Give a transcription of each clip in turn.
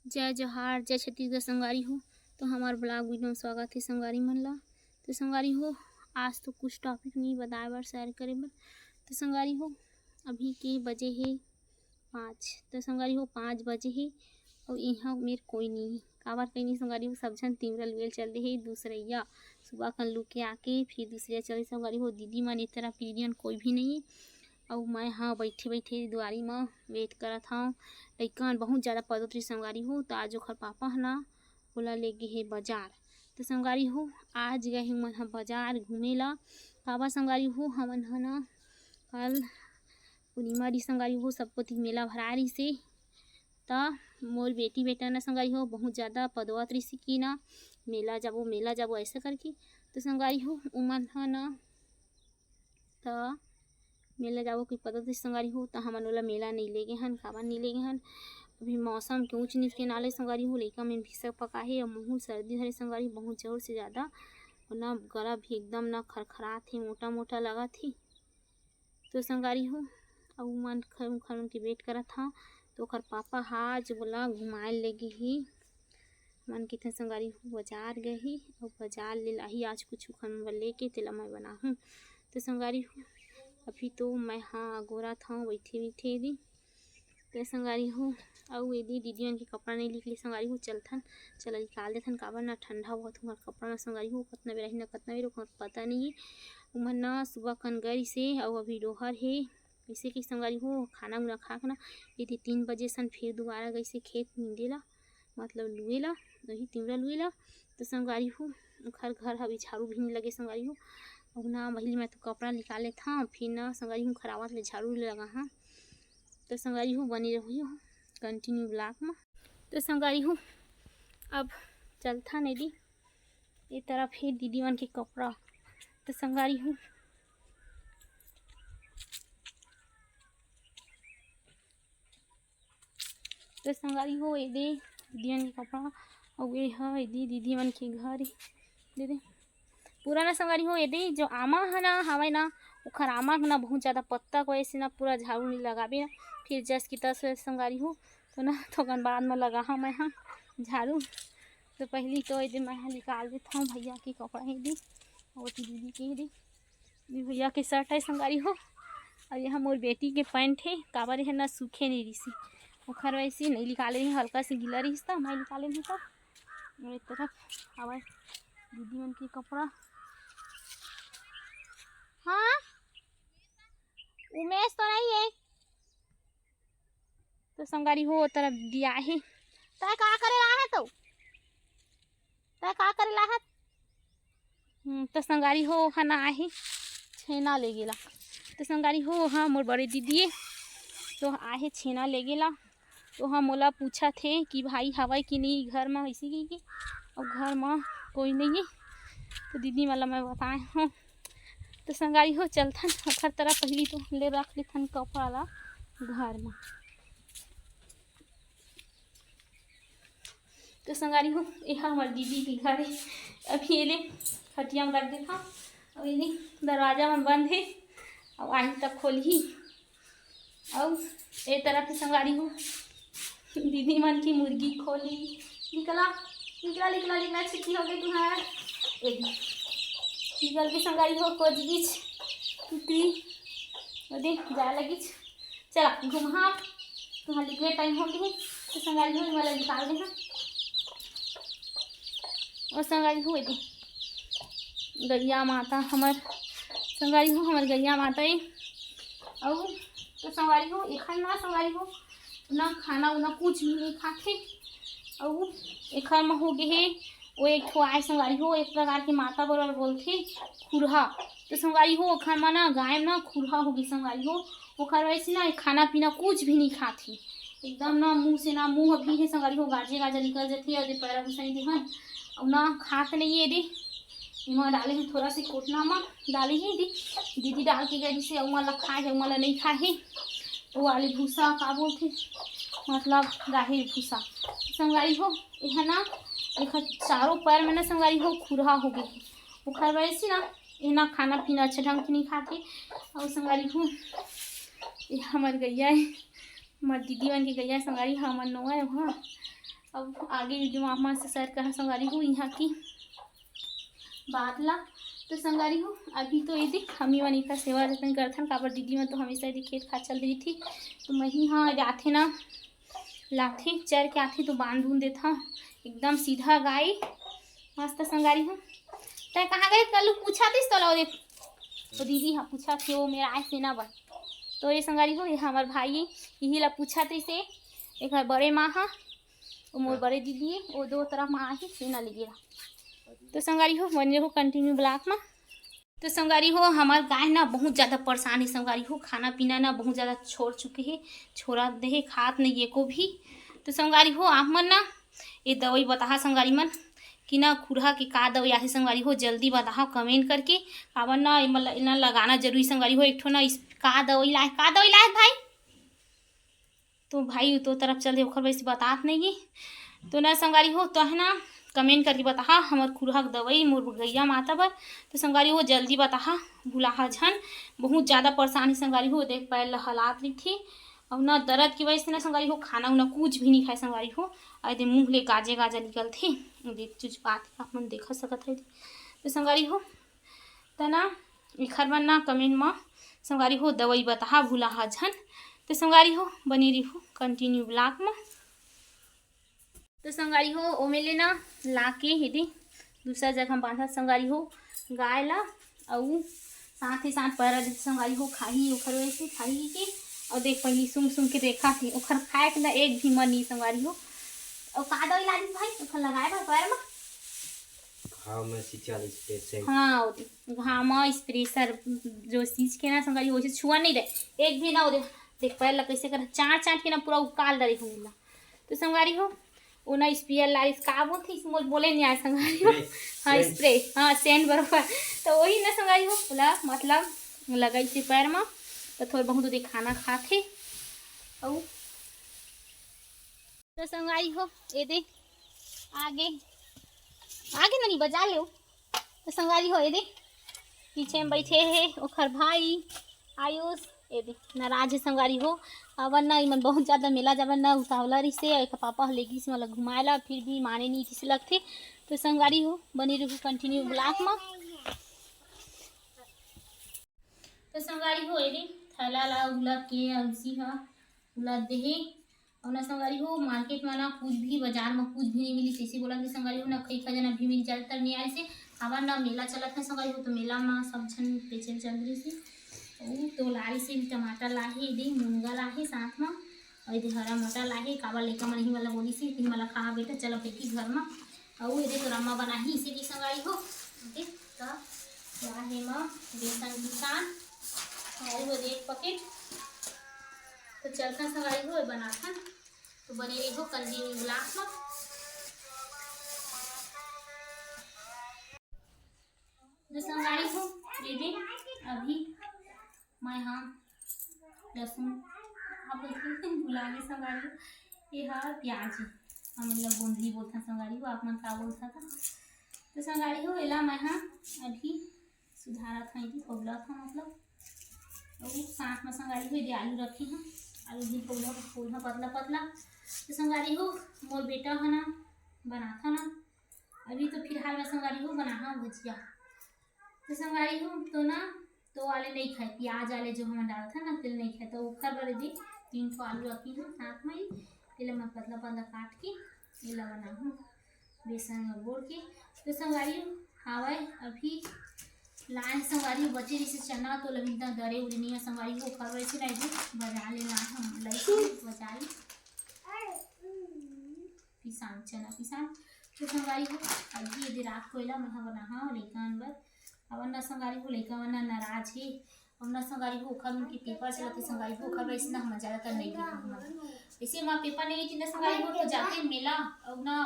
जय जोहार, जय छत्तीसगढ़ संगवारी हो। तो हमार ब्लॉग वीडियो में स्वागत है संगवारी मन ला। तो संगवारी हो, आज तो कुछ टॉपिक नहीं बताए बर, शेयर करे बर। तो संगवारी हो, अभी के बजे है 5। तो संगवारी हो 5 बजे है और यहाँ मेरे कोई नहीं है। काबर कहीं नहीं संगवारी हो, सब झन तिमरल वेल चल रहे है। दूसरैया सुबह कन लुक के आके फिर दूसरे चले संगवारी हो। दीदी मन इस तरह पीरियन कोई भी नहीं है और मैं हाँ बैठे बैठे दुआरी में वेट करत हूँ। लइका बहुत ज़्यादा पदत रही संगवारी हो। तो आज ओखर पापा है ना ओला ले गए है बाजार। तो संगवारी हो आज गए हैं मन बाजार घूमे ला। काबर संगवारी हो, हमन है ना कल पूर्णिमा री संगवारी हो सब कोती मेला भरा रही से। त मोर बेटी बेटा ना संगवारी हो बहुत ज़्यादा पदवत रही कि ना मेला जाबो ऐसा करके। तो संगवारी हो उमन है ना त मेला जाबो कि पदत संगवारी हो। तो हमन ओला मेला नहीं ले गए हन। काबर नहीं ले गए हन, अभी मौसम के ऊँच नीच के नाले संगवारी हो लइका में भीषक पका है और मुँह सर्दी धरे संगवारी बहुत जोर से ज़्यादा। और ना गला भी एकदम ना खरखरात है, मोटा मोटा लगा थी। तो संगवारी हो अब मन खन के वेट करत था। तो ओकर पापा आज बोला घुमाए ले गए ही मन के थे संगवारी हो बाजार गए ही और बाजार ले लाही आज कुछ खन लेके तेला मैं बनाहूँ। तो संगवारी हो अभी तो मैं हाँ गोरा था बैठे बैठे दी। तो संगवारी हो और यदि दीदी के कपड़ा नहीं निकली संगवारी हो चलथन चल निकाल देथन। काबर ना ठंडा हुआ तो कपड़ा ना संगवारी हो कतना बेरा ना कतना बेरा पता नहीं है। उमन ना सुबह कन गई से और अभी डोहर है ऐसे कि संगवारी हो खाना उना खा के ना यदि 3 बजे सन फिर दोबारा गई से खेत नींदे ला मतलब लुए ला वही तिमरा लुए ला। तो संगवारी हो घर अभी झाड़ू भी नहीं लगे संगवारी हो। और ना महिल में तो कपड़ा निकाले था फिर ना संगवारी हो खरावत ले झाड़ू लगा हाँ। तो संगवारी हो बनी रही हो कंटिन्यू ब्लॉग में। तो संगवारी हो अब चलता नहीं दी ये तरफ है दीदी मन के कपड़ा। तो संगवारी हो तो संगवारी हो ये दे दीदी मन के कपड़ा और ये है दीदी मन के घर दे दे पूरा ना संगवारी हो। यदि जो आमा है ना हवा ना ओखर आमा ना बहुत ज़्यादा पत्ता को ऐसे ना पूरा झाड़ू नहीं लगाबे ना फिर जस की तस संगवारी हो। तो ना थोकन बाद में लगा हाँ मैं हाँ झाड़ू। तो पहली तो यदि मैं हाँ निकाल देता हूँ भैया के कपड़ा है दी और दीदी के दी भैया के शर्ट है संगवारी हो। और यहाँ मोर बेटी के पैंट है काबर है ना सूखे नहीं रही ओखर वैसे नहीं निकाले रही हल्का से गीला रही था मैं निकाले नहीं था। एक तरफ हवा दीदी मन के कपड़ा हाँ उमेश तो नहीं है। तो संगवारी हो तरफ दिया है तय का करे ला है तो तय का करे ला है। तो संगवारी हो है ना आहे छेना ले गेला। तो संगवारी हो हाँ मोर बड़े दीदी तो आहे छेना ले गेला। तो हाँ मोला पूछा थे कि भाई हवा कि नहीं घर में ऐसी की और घर में कोई नहीं है। तो दीदी वाला मैं बताए हूँ। तो संगवारी हो चलथन ओखर तरफ पहली तो ले रख लेथन कपड़ा ला घर में। तो संगवारी हो यह हमारे दीदी के घर है। अभी ये ले खटिया में रख देता और ये दरवाजा में बंद है और आई तक खोली और एक तरफ संगवारी हो दीदी मन की मुर्गी खोली निकला निकला निकला निकला छिट्टी हो गई तुम्हारा निकल के संगवारी हो कोच गीच टुकड़ी दे जा लगी चला घुमा तुम्हारा लिखने टाइम हो गई। तो संगवारी हो वाला निकाल देना और संगवारी हो यदि गैया माता हमार संगवारी हो हमार गैया माता है। और तो संगवारी हो एक ना संगवारी हो ना खाना उना कुछ भी नहीं खाते और एक में हो गए है वो एक ठो आए संगवारी हो एक प्रकार की माता बराबर बोलते खुरहा। तो संगवारी हो ओखर में ना गाय ना खुरहा होगी संगवारी हो ओखर वैसे ना खाना पीना कुछ भी नहीं खाती एकदम ना मुँह से ना मुँह भी है संगवारी हो गाजे गाजा निकल जाती है और पैरा घुसाई देहन और ना खात नहीं है दे इमा डाले हैं थोड़ा सी कोटना में डाली है दीदी डाल के गई से उमला खाए है उमला नहीं खाए है। वो वाली भूसा का बोलते मतलब गाहिर भूसा। संगवारी हो यह ना एक चारों पैर में ना संगवारी हो खुरहा हो गई बुखार वैसे ना ये ना खाना पीना अच्छा ढंग से नहीं खाते। और संगवारी हो ये हमार गैया है हमार दीदी मन की गैया संगवारी हमार नौआ है वहाँ अब आगे वीडियो में आप मन से शेयर करा संगवारी हो यहाँ की बात ला। तो संगवारी हो अभी तो ये हमी मन का सेवा जतन करथन काबर दीदी में तो हमेशा यदि खेत खाद चल रही थी तो मैं ही हाँ आथे ना लाथे चर के आथे तो बांध बूंद देता एकदम सीधा गाय मस्त संगवारी हो। तय कहाँ गए कल पूछा थी तो लो देख तो दीदी हाँ पूछा थे वो मेरा आए से ना बन तो ये संगवारी हो ये हमारे भाई यही ला पूछा थे से एक बड़े माँ हाँ वो मोर बड़े दीदी है वो दो तरफ माँ ही सेना लीजिएगा। तो संगवारी हो बन रहे हो कंटिन्यू ब्लॉक में। तो संगवारी हो हमारे गाय ना बहुत ज़्यादा परेशान है संगवारी हो खाना पीना ना बहुत ज़्यादा छोड़ चुके हैं छोड़ा दे खात नहीं ये को भी। तो संगवारी हो आप मन ना ये दवाई बता संगवारी मन कि ना खुरहा की का दवाई आहे संगवारी हो जल्दी बताओ कमेंट करके काबर ना इतना लगाना जरूरी संगवारी हो एक ठो ना का दवाई लाए भाई तो भाई तो तरफ चल ओखर वैसे बातात नहीं है तो ना संगवारी हो तो है ना कमेंट करके बता हमार खुरहा दवाई मोर गैया माता पर। तो संगवारी हो जल्दी बता भूलाहा झन बहुत ज़्यादा परेशानी संगवारी हो देख पैर हालात रही थी और ना दर्द की वजह से ना संगवारी हो खाना उना कुछ भी नहीं खाए संगवारी हो अरे मुँह ले गाजे गाजा निकल थे देख चुच बात आप मन देखा सकत है। तो संगवारी हो तो ना एखर मन ना कमेंट में संगवारी हो दवाई बता भूलाहा झन। तो संगवारी हो बनी रही हो कंटिन्यू ब्लॉक में। तो संगवारी हो ओ मेले ना ला के यदि दूसरा जगह बांधा संगवारी हो गाय ला और साथ ही साथ पैरा देते संगवारी हो खाही ओखर वैसे खाही के और देख पहली सुम के देखा थी ओखर खाए के ना एक भी मन नहीं संगवारी हो और का दवाई ला दी भाई ओखर लगाए भाई पैर में हाँ घामा स्प्रेसर जो चीज के ना संगवारी हो छुआ नहीं रहे एक भी ना देख पैर ला कैसे कर चाट के ना पूरा उकाल डरी हो। तो संगवारी हो वो ना स्प्रे लारिस का बोलती बोले नहीं आए संगवारी हो हाँ स्प्रे हाँ सेंट बराबर तो वही ना संगवारी हो बोला मतलब लगाई से पैर में तो थोड़ा बहुत खाना खाते और तो संगवारी हो ये दे आगे ना नहीं बजा लो। तो संगवारी हो ये दे पीछे में बैठे है ओखर भाई आयुष ये दे नाराज है संगवारी हो अवन ना इमन बहुत ज़्यादा मेला जबन ना उतावला रही से एक पापा लेगी से मतलब घुमाएला फिर भी माने नहीं किसी लगते। तो संगवारी हो बनी रही कंटिन्यू ब्लॉक में। तो संगवारी हो ये थैला ला उला के अलसी हा उला देहे और ना संगवारी हो मार्केट में ना कुछ भी बाजार में कुछ भी नहीं मिली जैसे बोला कि संगवारी हो ना कई खजाना भी मिल ज़्यादातर नहीं आए से आवा ना मेला चला था संगवारी हो तो मेला में सब जन बेचल चल रही से तो लारी से टमाटर लाहे दे मूंगा लाहे साथ में और इधर हरा मटर लाहे काबा लेकर मन ही वाला बोली सी तीन वाला कहा बेटा चलो फेंकी घर में और ये तो रम्मा बना ही इसी की संगवारी हो देख तो लाहे में बेसन किसान और वो एक पैकेट तो चलता संगवारी हो बनाता तो बने रही हो कंटिन्यू ब्लॉक में। जो संगवारी हो ये दे अभी मैं हाँ लहसुन आप बुला के संगवारी हो ये हाँ प्याज हम मतलब गोंधली बोलता संगवारी हो आप मन का बोलता था। तो संगवारी हो एला मैं हाँ अभी सुधारा था ये खोबला था मतलब और साथ में संगवारी हो ये आलू रखी हैं आलू भी खोला पतला पतला। तो संगवारी हो मोर बेटा है ना बना था ना अभी तो फिलहाल में संगवारी हो बना भुजिया। तो संगवारी हो तो ना तो वाले नहीं खाए प्याज वाले जो हम डाला था ना तिल नहीं खाए तो उखर बड़े दी 3 आलू रखी हूँ साथ में तिल मैं पतला पतला काट के ये बना हूँ बेसन में बोल के। तो संगवारी हवा अभी लाए संगवारी बचे जैसे चना तो लगी दरे उड़े नहीं है संगवारी हो कर वैसे नहीं बजा लेना हम लई बजाई पिसान चना पिसान। तो संगवारी हो अभी यदि रात को मैं बना हाँ लेकिन बर अब ना संगवारी हो लेकिन वरना नाराज है और ना संगवारी हो खर उनकी पेपर चलाते संगवारी हो खर वैसे ना हम ज़्यादातर नहीं देखा हमारा इसे वहाँ पेपर नहीं थी ना संगवारी हो तो जाते मेला और ना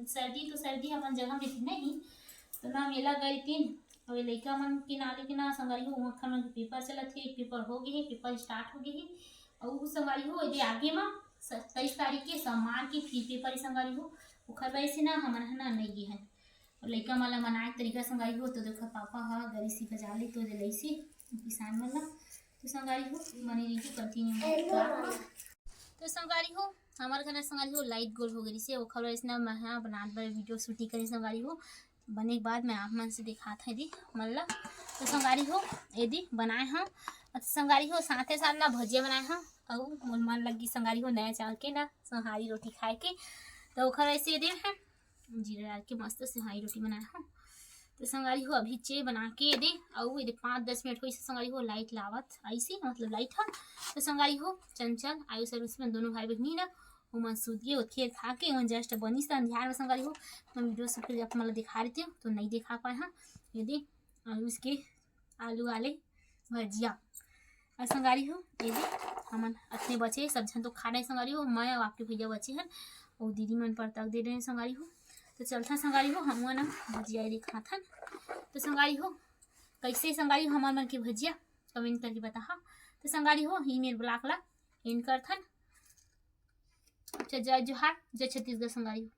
सर्दी अपन जगह में थी नहीं तो ना मेला गई थी और लड़का मन के नाले के ना संगवारी हो वहाँ मन पेपर चला थे पेपर हो गए है पेपर स्टार्ट हो गए है और वो संगवारी हो यदि आगे में 27 तारीख के सोमवार के फिर पेपर संगवारी हो उखर वैसे ना हमारा ना नहीं गए हैं और लड़का वाला मनाए तरीका संगवारी हो तो देखो पापा हाँ गरी सी बजा ली तो जलाई से किसान वाला। तो संगवारी हो बनी रही कंटिन्यू। तो संगवारी हो हमारे घर में संगारी हो लाइट गोल हो गई से वो खबर इसने मैं यहाँ बनात बर वीडियो शूटिंग करी संगारी हो बने के बाद मैं आप मन से दिखात है दी मतलब तो संगारी हो यदि बनाए हाँ तो संगारी हो साथे साथ ना भजिया बनाए हाँ और मोर मन लगी संगारी हो नया चावल के ना सोहारी रोटी खाए के तो ओखर ऐसे यदि है जीरा डाल के मस्त सोहारी रोटी बनाए हाँ तो संगारी हो अभी चे बना के दे और ये 5-10 मिनट हो संगारी हो लाइट लावत ऐसी मतलब लाइट है तो संगारी हो चंचल आयु सर उसमें दोनों भाई बहनी ना वो मन सूत गए खेल खा के वो जस्ट बनी सा ध्यान में संगारी हो मैं वीडियो शूट कर मतलब दिखा रही थी तो नहीं दिखा पाए हाँ यदि उसके आलू वाले भजिया और संगारी हो यदि हमन अपने बचे सब जन तो खा रहे संगारी हो मैं और आपके भैया बचे हैं और दीदी मन पर तक दे रहे हैं संगारी हो तो चलता संगारी हो हम ना भजिया दिखाथन तो संगारी हो कैसे संगारी हो हमार मन की भजिया कमेंट करके बता तो संगारी हो ही मेरे ब्लॉग ला एंड करथन अच्छा जय जोहार जय छत्तीसगढ़ संगारी हो।